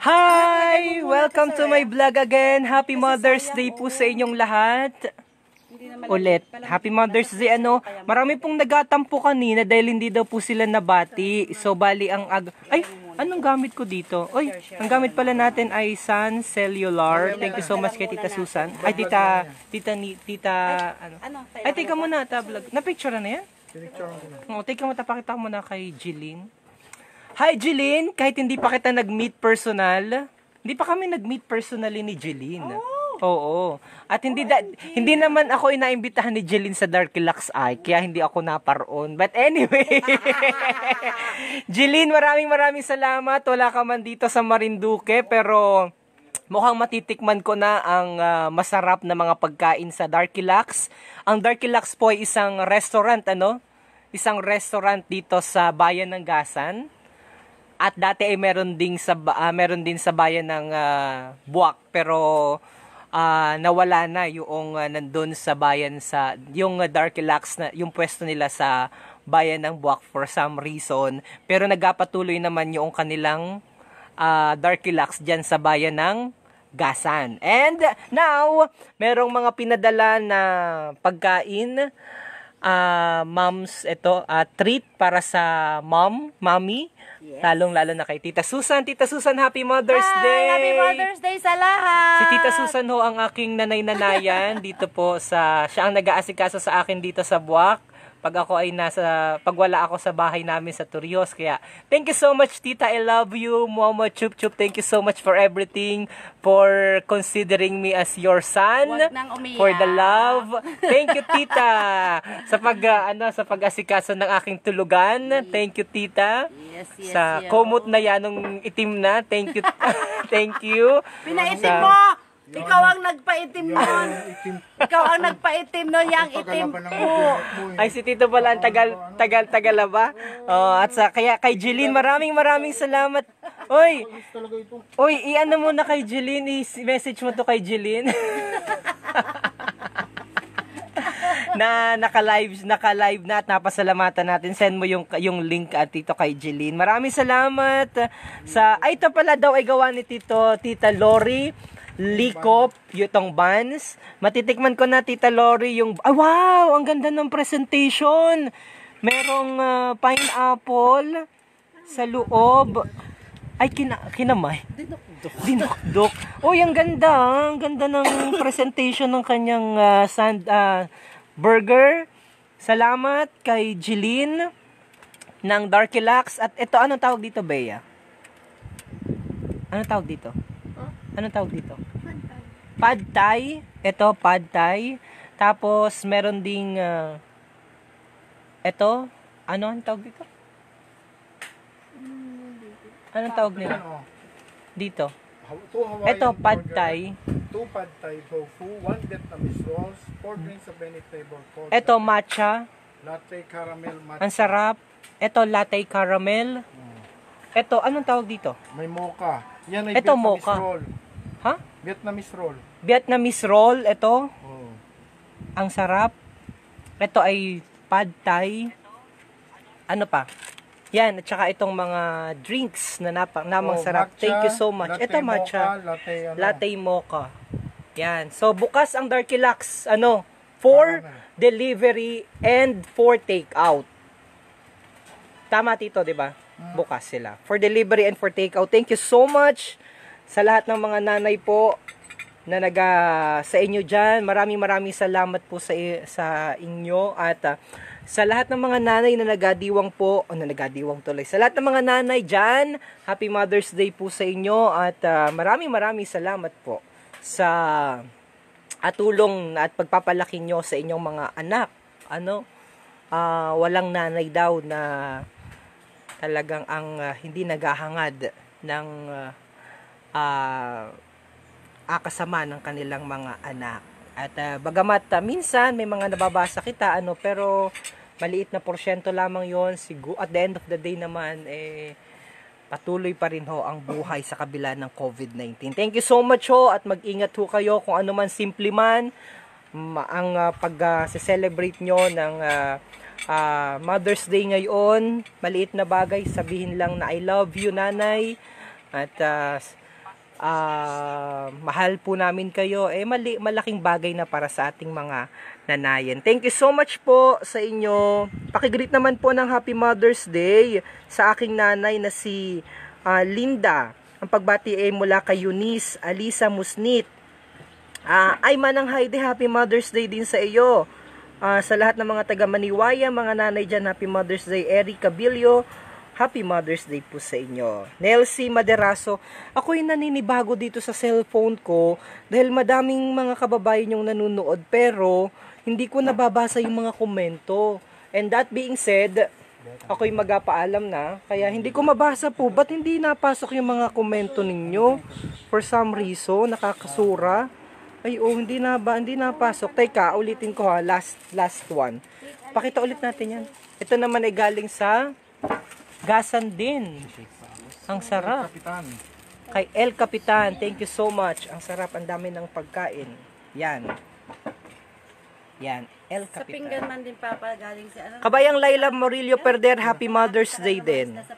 Hi! Welcome to my vlog again. Happy Mother's Day po sa inyong lahat. Ulit. Happy Mother's Day. Marami pong nagatampo kanina dahil hindi daw po sila nabati. So, bali ang ay, anong gamit ko dito? Oy, ang gamit pala natin ay Sun Cellular. Thank you so much kay Tita Susan. Ay, tita, ano? Ay, teka muna, vlog. Na-picture na yan? Oo, teka mo, tapakita mo na kay Jeline. Hi, Jeline! Kahit hindi pa kita nag-meet personal, hindi pa kami nag-meet personally ni Jeline. Oo. At hindi naman ako inaimbitahan ni Jeline sa Darky Lux Eye, kaya hindi ako naparoon. But anyway, Jeline, maraming salamat. Wala ka man dito sa Marinduque, pero mukhang matitikman ko na ang masarap na mga pagkain sa Darky Lux. Ang Darky Lux po ay isang restaurant, Isang restaurant dito sa Bayan ng Gasan. At dati ay meron din sa bayan ng Buwak, pero nawala na yung nandun sa bayan yung Darky Lux na yung pwesto nila sa bayan ng Buwak for some reason, pero nagpapatuloy naman yung kanilang Darky Lux diyan sa bayan ng Gasan. And now, merong mga pinadala na pagkain, moms, treat para sa mommy. Yes. Lalong-lalo na kay Tita Susan. Tita Susan, Happy Mother's Day! Happy Mother's Day sa lahat! Si Tita Susan ho ang aking nanay-nanayan dito po siya ang nag-aasikaso sa akin dito sa Buwak. Pag wala ako sa bahay namin sa Turios. Kaya, thank you so much, Tita. I love you. Mama Chup Chup, thank you so much for everything. For considering me as your son. For the love. Thank you, Tita. Sa pag-asikaso ng aking tulugan. Thank you, Tita. Yes, sa kumot na yan, nung itim na. Thank you. Thank you. Pinaitim mo! Ikaw ang nagpaitim nun. Ikaw ang nagpaitim nun, yang itim po. Ay, si Tito pala ang tagal ba? At kaya kay Jeline, maraming salamat. Oy, i-ano mo na kay Jeline, i-message mo to kay Jeline. na naka-live na at napasalamatan natin. Send mo yung link at dito kay Jeline. Maraming salamat ito pala daw ay gawa ni Tita Lori Likop, yutong buns. Matitikman ko na, Tita Lori, yung wow, ang ganda ng presentation. Merong pineapple sa loob. Ay, kinamay. Dinukdok. Ang ganda ng presentation ng kanyang burger. Salamat kay Jeline ng Darky Lux. At ito, anong tawag dito, Bea? Anong tawag dito? Pad Thai. Ito, Pad Thai. Tapos, meron ding anong tawag dito? Anong tawag nila? Dito. Ito, Pad Thai. 2 Pad Thai tofu, 1 Vietnamese rolls, 4 drinks of any flavor. Ito, matcha. Latte caramel matcha. Ang sarap. Ito, latte caramel. Ito, anong tawag dito? May mocha. Yan ay ito, Vietnamese mocha. Roll. Ha? Vietnamese roll. Vietnamese roll, ito. Oh. Ang sarap. Ito ay Pad Thai. Ano pa? Yan, at saka itong mga drinks na namang sarap. Matcha, Thank you so much. Ito, matcha. Latte mocha. Yan. So, bukas ang Darky Lux, for delivery and for takeout. Tama, Tito, di ba? Bukas sila. For delivery and for takeout. Thank you so much sa lahat ng mga nanay po na sa inyo dyan. Maraming salamat po sa inyo. At sa lahat ng mga nanay na nagadiwang po, nagadiwang tuloy. Sa lahat ng mga nanay dyan, Happy Mother's Day po sa inyo. At maraming salamat po sa tulong at pagpapalaki nyo sa inyong mga anak. Walang nanay daw na talagang hindi naghahangad ng kasama ng kanilang mga anak. At bagamat minsan may mga nababasa kita, pero maliit na porsyento lamang yon. At the end of the day naman, patuloy pa rin ho ang buhay sa kabila ng COVID-19. Thank you so much ho, at mag-ingat ho kayo kung ano man simple man ang pag-celebrate nyo ng Mother's Day ngayon. Maliit na bagay, sabihin lang na I love you, nanay. At mahal po namin kayo. Malaking bagay na para sa ating mga nanayan. Thank you so much po sa inyo. Pakigreet naman po ng Happy Mother's Day sa aking nanay na si Linda. Ang pagbati ay mula kay Eunice Alisa Musnit. Ay Manang Heidi, Happy Mother's Day din sa iyo. Sa lahat ng mga taga Maniwaya, mga nanay dyan, Happy Mother's Day. Eric Cabillo, Happy Mother's Day po sa inyo. Nelsie Maderaso, ako'y naninibago dito sa cellphone ko dahil madaming mga kababayan yung nanonood pero hindi ko nababasa yung mga komento. And that being said, ako'y magpaalam na kaya hindi ko mabasa po. Ba't hindi napasok yung mga komento ninyo? For some reason, nakakasura. Ay, hindi napasok. Teka, ulitin ko ha, last one. Pakita ulit natin yan. Ito naman ay galing sa Gasan din. Ang sarap. Kapitan. Kay El Capitan, thank you so much. Ang sarap, ang dami ng pagkain. Yan. Yan, El Sa pinggan Capitan. man din papa galing si ano. Kabayang Laila Morillo Perder, Happy Mother's Day din. Nasa